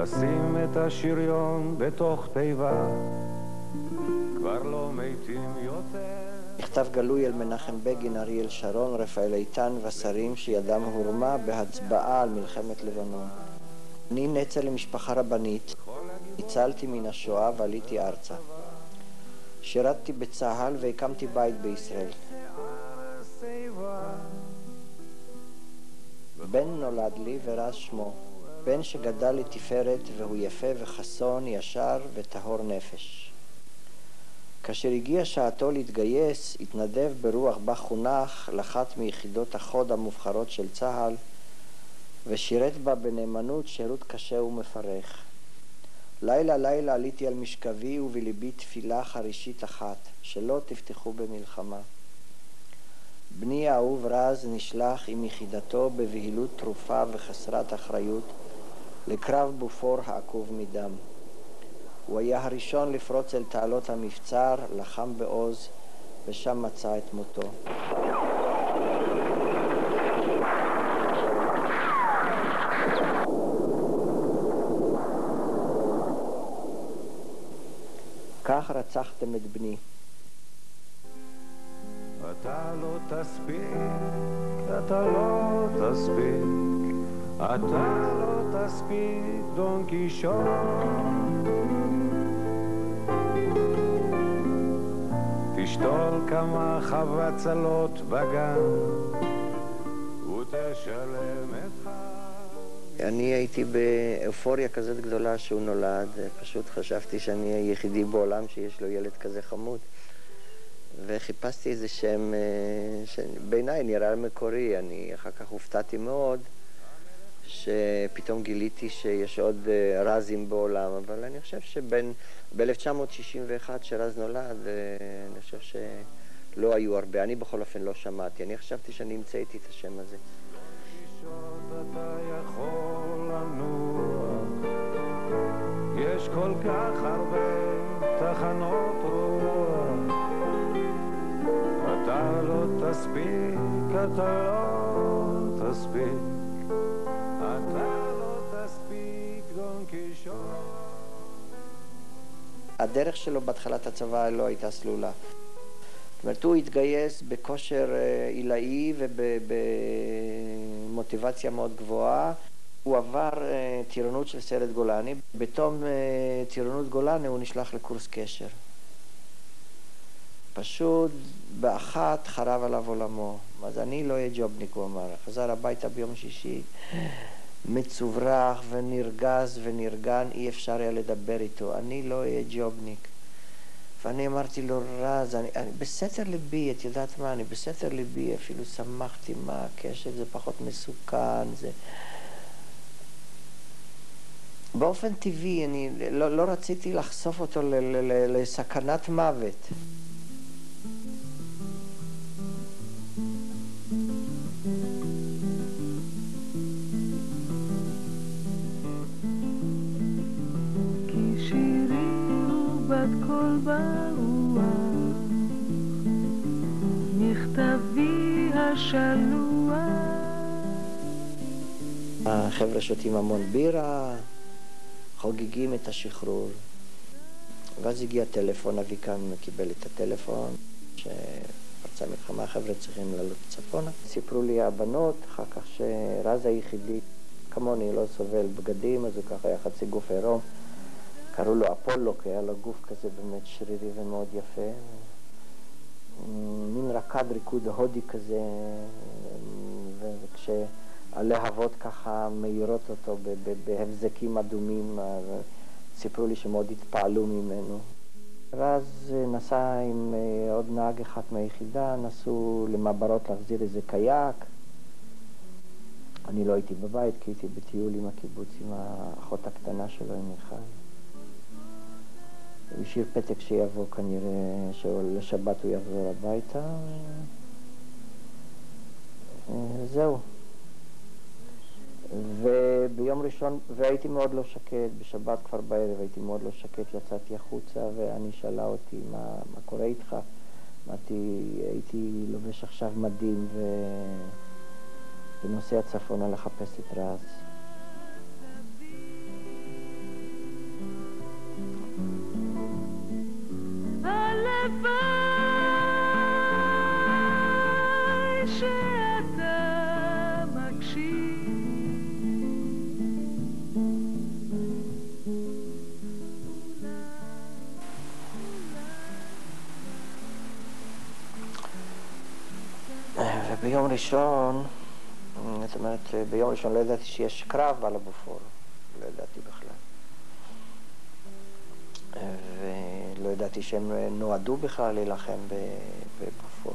לשים את השריון בתוך תיבה, כבר לא מתים יותר. מכתב גלוי אל מנחם בגין, אריאל שרון, רפאל איתן ושרים שידם הורמה בהצבעה על מלחמת לבנון. אני נצר למשפחה רבנית, ניצלתי מן השואה ועליתי ארצה. שירתתי בצה"ל והקמתי בית בישראל. בן נולד לי ורז שמו, בן שגדל לתפארת והוא יפה וחסון, ישר וטהור נפש. כאשר הגיע שעתו להתגייס, התנדב ברוח בה חונך לאחת מיחידות החוד המובחרות של צה"ל, ושירת בה בנאמנות שירות קשה ומפרך. לילה לילה עליתי על משכבי ובליבי תפילה חרישית אחת, שלא תפתחו במלחמה. בני האהוב רז נשלח עם יחידתו בבהילות תרופה וחסרת אחריות לקרב בופור העקוב מדם. הוא היה הראשון לפרוץ אל תעלות המבצר, לחם בעוז, ושם מצא את מותו. כך רצחתם את בני. אתה לא תספיק, אתה לא תספיק, אתה לא תספיק, דון קישון. תשתול כמה חבצלות בגן ותשלם את אני הייתי באופוריה כזאת גדולה שהוא נולד, פשוט חשבתי שאני היחידי בעולם שיש לו ילד כזה חמוד. וחיפשתי איזה שם שבעיניי נראה מקורי. אני אחר כך הופתעתי מאוד שפתאום גיליתי שיש עוד רזים בעולם, אבל אני חושב ב-1961 שרז נולד, אני חושב שלא היו הרבה. אני בכל אופן לא שמעתי, אני חשבתי שאני אמצא איתי את השם הזה. אתה יכול לנוח, יש כל כך הרבה תחנות רוח, אתה לא תספיק, אתה לא תספיק, אתה לא תספיק, דון קישון. הדרך שלו בהתחלת הצבא לא הייתה סלולה. זאת אומרת, הוא התגייס בכושר עילאי ובמוטיבציה מאוד גבוהה. הוא עבר טירונות של סיירת גולני. בתום טירונות גולני הוא נשלח לקורס קשר. פשוט באחת חרב עליו עולמו. אז אני לא אהיה ג'ובניק, הוא אמר. חזר הביתה ביום שישי, מצוברח ונרגז ונרגן, אי אפשר היה לדבר איתו. אני לא אהיה ג'ובניק. ואני אמרתי לו, רז, אני בסתר ליבי, את יודעת מה, אני בסתר ליבי, אפילו שמחתי מה הקשר, זה פחות מסוכן, זה... באופן טבעי, אני לא רציתי לחשוף אותו לסכנת מוות. כי שירי הוא בת קול ברוח, מכתבי השלוח. החבר'ה שותים המון בירה, חוגגים את השחרור. ואז הגיע טלפון, אביקם קיבל את הטלפון, שפרצה מלחמה, החבר'ה צריכים לעלות צפונה. סיפרו לי הבנות, אחר כך שרז היחידי, כמוני, לא סובל בגדים, אז הוא ככה היה חצי גוף עירום. קראו לו אפולו, כי היה לו גוף כזה באמת שרירי ומאוד יפה. מין רקד ריקוד הודי כזה, וכשהלהבות ככה מאירות אותו בהבזקים אדומים, סיפרו לי שמאוד התפעלו ממנו. רז נסע עם עוד נהג אחד מהיחידה, נסעו למעברות להחזיר איזה קייק. אני לא הייתי בבית כי הייתי בטיול עם הקיבוץ עם האחות הקטנה שלו, עם מיכל. הוא השאיר פתק שיבוא כנראה, שלשבת הוא יחזור הביתה. זהו. וביום ראשון, והייתי מאוד לא שקט, בשבת כבר בערב הייתי מאוד לא שקט, יצאתי החוצה ואני שאלה אותי מה קורה איתך. אמרתי, הייתי לובש עכשיו מדים ונוסע צפונה לחפש את רז. הלוואי שאתה מקשיב. וביום ראשון, זאת אומרת, ביום ראשון לא ידעתי שיש קרב על הבופור, לא ידעתי בכלל. ולא ידעתי שהם נועדו בכלל להילחם בבופור.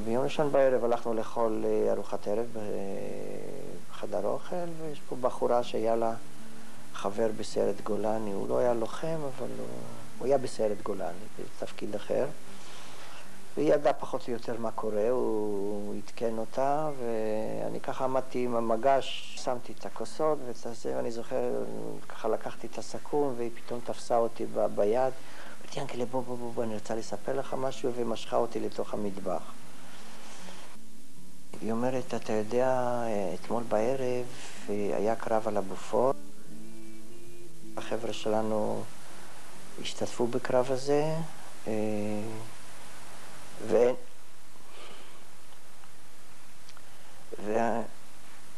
ביום ראשון בערב הלכנו לאכול ארוחת ערב בחדר אוכל, ויש פה בחורה שהיה לה חבר בסיירת גולני. הוא לא היה לוחם, אבל הוא היה בסיירת גולני, בתפקיד אחר. והיא ידעה פחות או יותר מה קורה, הוא עדכן אותה, ואני ככה עמדתי עם המגש, שמתי את הכוסות ואת זה, ואני זוכר, ככה לקחתי את הסכו"ם, והיא פתאום תפסה אותי ביד. אמרתי, ינקלה, בוא, אני רוצה לספר לך משהו, ומשכה אותי לתוך המטבח. היא אומרת, אתה יודע, אתמול בערב היה קרב על הבופור. החבר'ה שלנו השתתפו בקרב הזה,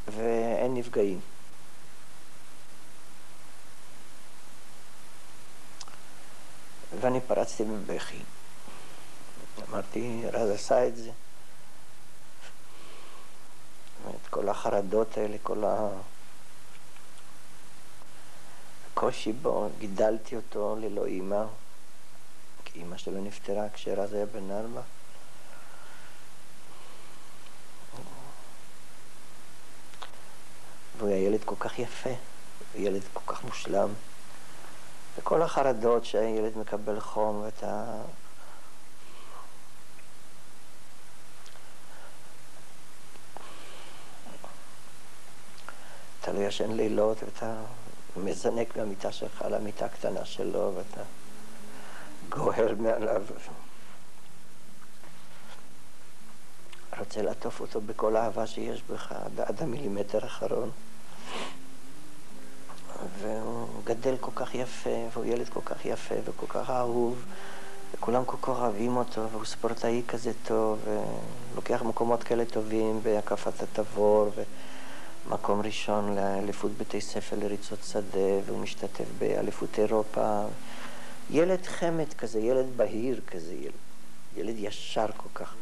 ואין נפגעים. ואני פרצתי בבכי. אמרתי, רז עשה את זה. את כל החרדות האלה, כל הקושי בו, גידלתי אותו ללא אימא. כי אמא שלו נפטרה כשרז היה בן 4. והוא היה ילד כל כך יפה, ילד כל כך מושלם. וכל החרדות שהילד מקבל חום, ואתה... אתה לא ישן לילות, ואתה מזנק מהמיטה שלך למיטה הקטנה שלו, ואתה... גוהר מעליו. רוצה לעטוף אותו בכל האהבה שיש בך, עד המילימטר האחרון. והוא גדל כל כך יפה, והוא ילד כל כך יפה וכל כך אהוב, וכולם כל כך אוהבים אותו, והוא ספורטאי כזה טוב, ולוקח מקומות כאלה טובים בהקפת התבור, ומקום ראשון לאליפות בתי ספר לריצות שדה, והוא משתתף באליפות אירופה. ילד חמד כזה, ילד בהיר כזה, ילד ישר כל כך.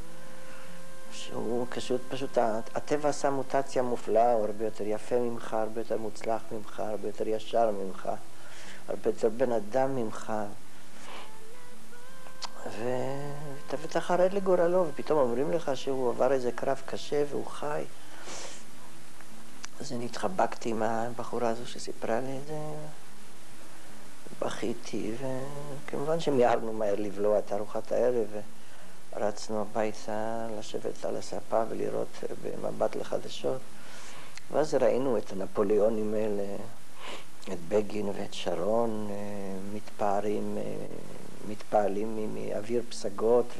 שהוא פשוט, הטבע עשה מוטציה מופלאה, הוא הרבה יותר יפה ממך, הרבה יותר מוצלח ממך, הרבה יותר ישר ממך, הרבה יותר בן אדם ממך. ואתה חרד לגורלו, ופתאום אומרים לך שהוא עבר איזה קרב קשה והוא חי. אז אני התחבקתי עם הבחורה הזו שסיפרה לי את זה. בכיתי, וכמובן שמיהרנו מהר לבלוע את ארוחת הערב, ורצנו הביתה לשבת על הספה ולראות במבט לחדשות. ואז ראינו את הנפוליאונים האלה, את בגין ואת שרון, מתפעלים מאוויר פסגות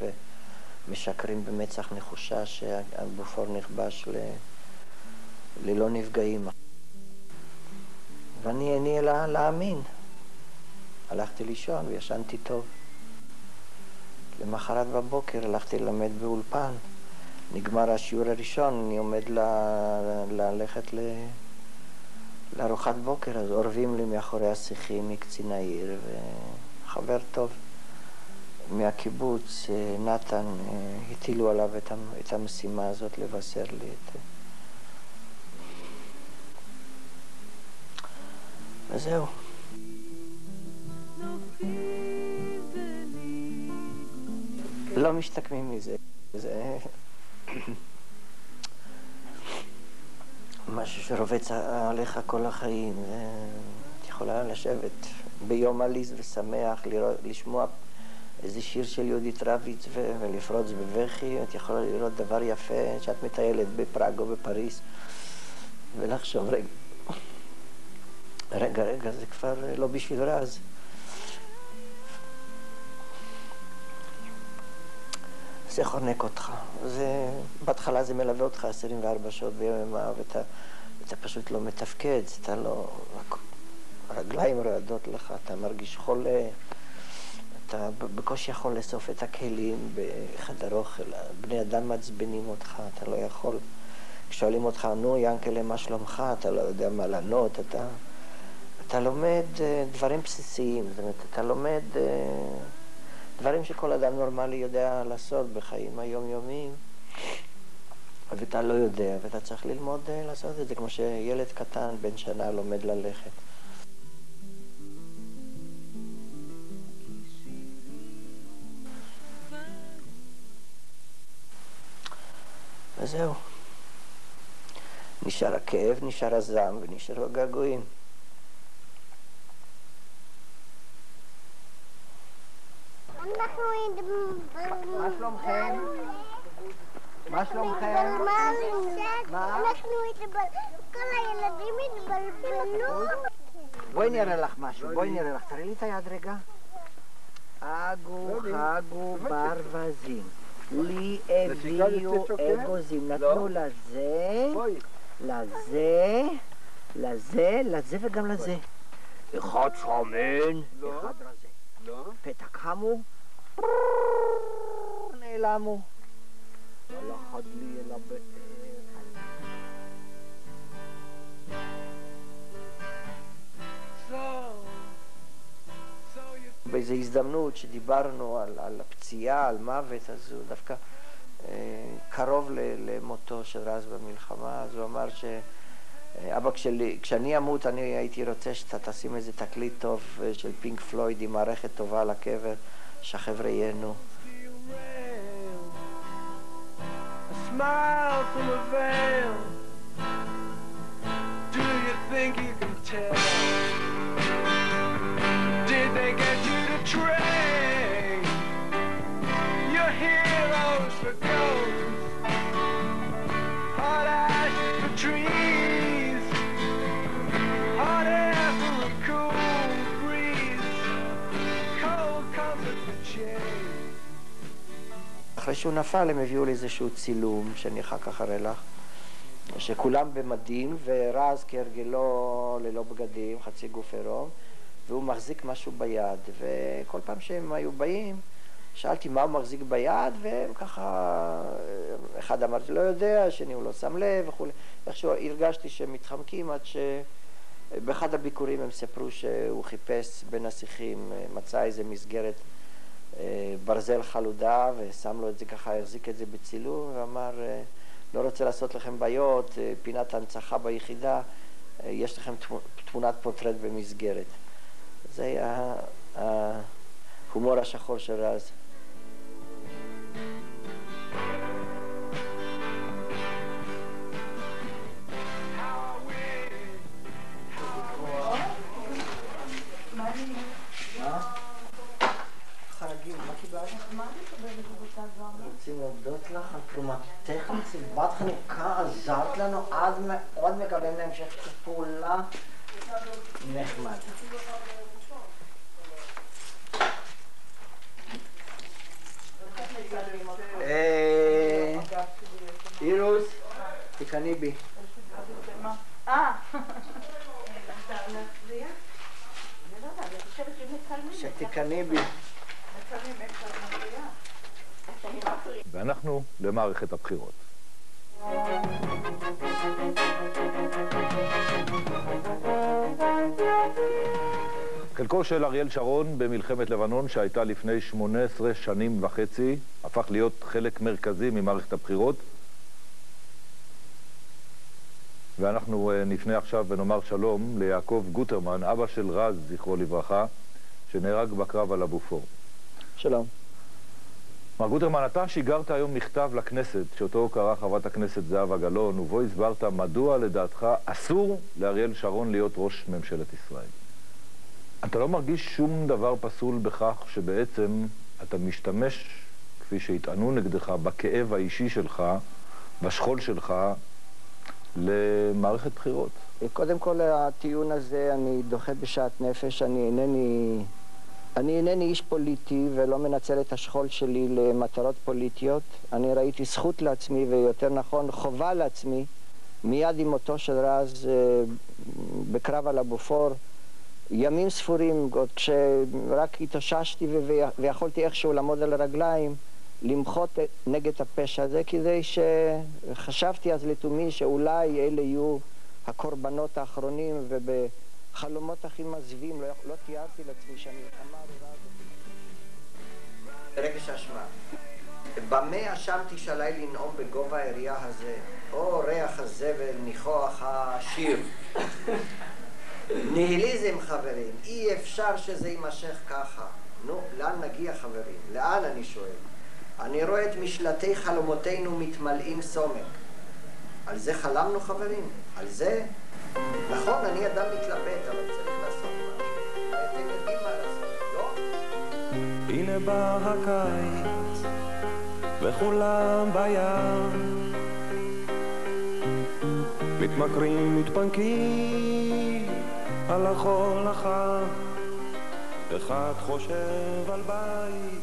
ומשקרים במצח נחושה שהבופור נכבש ללא נפגעים. ואני איני אלא להאמין. הלכתי לישון וישנתי טוב. למחרת בבוקר הלכתי ללמד באולפן. נגמר השיעור הראשון, אני עומד ללכת לארוחת בוקר, אז אורבים לי מאחורי השיחים מקצין העיר, וחבר טוב מהקיבוץ, נתן, הטילו עליו את המשימה הזאת לבשר לי את... וזהו. לא משתקמים מזה. זה משהו שרובץ עליך כל החיים. את יכולה לשבת ביום עליז ושמח, לשמוע איזה שיר של יהודית רביץ ולפרוץ בבכי. את יכולה לראות דבר יפה שאת מטיילת בפראג או בפריז ולחשוב רגע, זה כבר לא בשביל רז. זה חונק אותך. בהתחלה זה מלווה אותך 24 שעות ביממה, ואתה פשוט לא מתפקד, אתה לא... הרגליים רועדות לך, אתה מרגיש חולה, אתה בקושי יכול לאסוף את הכלים בחדר אוכל, בני אדם מעצבנים אותך, אתה לא יכול. כששואלים אותך, נו ינקלה, מה שלומך? אתה לא יודע מה לענות, אתה לומד דברים בסיסיים, זאת אומרת, אתה לומד דברים שכל אדם נורמלי יודע לעשות בחיים היומיומיים, ואתה לא יודע, ואתה צריך ללמוד לעשות את זה, כמו שילד קטן בן שנה לומד ללכת. וזהו. נשאר הכאב, נשאר הזעם ונשארו הגעגועים. מה שלומכם? מה שלומכם? אנחנו כל הילדים התבלבלו. בואי נראה לך משהו, בואי נראה לך. תראי לי את היד רגע. אגו חגו ברווזים. לי הביאו אגוזים. נתנו לזה וגם לזה. אחד שמן, אחד רזה. פתע קמו, נעלמו. לא אחד לי אלא באיזו הזדמנות שדיברנו על הפציעה, על מוות, אז הוא דווקא קרוב למותו של רז במלחמה, אז הוא אמר אבא, כשאני אמות אני הייתי רוצה שאתה תשים איזה תקליט טוב של פינק פלויד עם מערכת טובה על הקבר, שהחבר'ה ייהנו. Smile from a veil. Do you think you can tell? Did they get you to train your heroes for ghosts? Hot ashes for trees, hot air for a cool breeze, cold comfort for change. אחרי שהוא נפל הם הביאו לי איזשהו צילום שאני אחר כך אראה לך, שכולם במדים ורז כהרגלו ללא בגדים, חצי גוף עירום, והוא מחזיק משהו ביד, וכל פעם שהם היו באים שאלתי מה הוא מחזיק ביד, והם ככה, אחד אמר שלא יודע, השני הוא לא שם לב וכו'. איכשהו הרגשתי שהם מתחמקים עד שבאחד הביקורים הם ספרו שהוא חיפש בין השיחים, מצא איזה מסגרת ברזל חלודה ושם לו את זה ככה, החזיק את זה בצילום ואמר, לא רוצה לעשות לכם בעיות, פינת הנצחה ביחידה, יש לכם תמונת פורטרט במסגרת. זה היה ההומור השחור של רז. רוצים להודות לך על תרומתך לצלבת חנוכה, עזרת לנו עד מאוד, מקווים להמשך פעולה נחמד. אירוס, תקני בי. שתקני בי. ואנחנו למערכת הבחירות. חלקו של אריאל שרון במלחמת לבנון שהייתה לפני 18 שנים וחצי הפך להיות חלק מרכזי ממערכת הבחירות, ואנחנו נפנה עכשיו ונאמר שלום ליעקב גוטרמן, אבא של רז זכרו לברכה, שנהרג בקרב על הבופור. שלום. מר גוטרמן, אתה שיגרת היום מכתב לכנסת שאותו קרא חברת הכנסת זהבה גלאון, ובו הסברת מדוע לדעתך אסור לאריאל שרון להיות ראש ממשלת ישראל. אתה לא מרגיש שום דבר פסול בכך שבעצם אתה משתמש, כפי שהטענו נגדך, בכאב האישי שלך, בשכול שלך, למערכת בחירות? קודם כל, הטיעון הזה אני דוחה בשעת נפש. אני אינני איש פוליטי ולא מנצל את השכול שלי למטרות פוליטיות. אני ראיתי זכות לעצמי, ויותר נכון חובה לעצמי, מיד עם מותו של רז בקרב על הבופור, ימים ספורים, עוד כשרק התאוששתי ויכולתי איכשהו לעמוד על הרגליים, למחות נגד הפשע הזה, כדי שחשבתי אז לתומי שאולי אלה יהיו הקורבנות האחרונים, ובחלומות הכי מזווים לא תיארתי לעצמי שהמלחמה הרעה הזאת. רגש אשמה. במה אשמתי שעליי לנאום בגובה העירייה הזה? או ריח הזבל, ניחוח השיר. ניהיליזם, חברים, אי אפשר שזה יימשך ככה. נו, לאן נגיע, חברים? לאן, אני שואל? אני רואה את משלטי חלומותינו מתמלאים סומק. על זה חלמנו, חברים? על זה? נכון, אני אדם מתלבט, אבל צריך לעשות משהו. אתם יודעים מה לעשות, לא? הנה בא הקיץ וכולם בים, מתמכרים, מתפנקים על החול החם, אחד חושב על בית,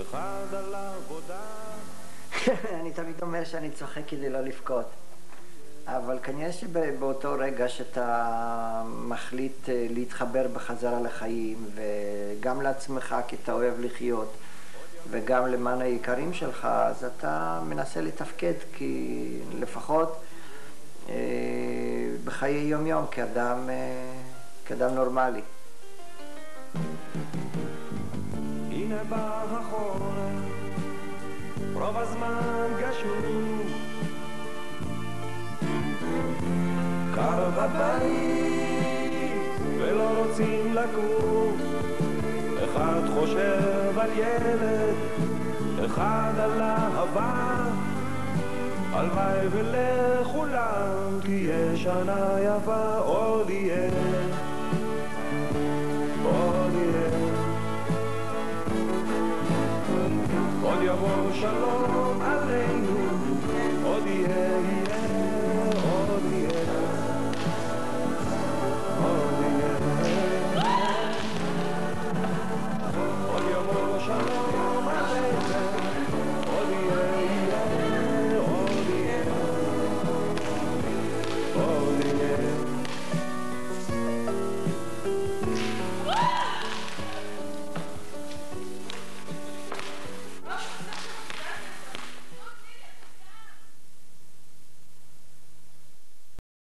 אחד על עבודה. אני תמיד אומר שאני צוחק כדי לא לבכות, אבל כנראה שבאותו רגע שאתה מחליט להתחבר בחזרה לחיים, וגם לעצמך כי אתה אוהב לחיות, וגם למען היקרים שלך, אז אתה מנסה לתפקד, כי לפחות בחיי יום יום כאדם נורמלי. הנה בא החורף, רוב הזמן גשום, קר בבית ולא רוצים לקום, אחד חושב על ילד, אחד על אהבה, הלוואי ולכולם תהיה שנה יפה, עוד יהיה, עוד יהיה, עוד יבוא שלום עלינו.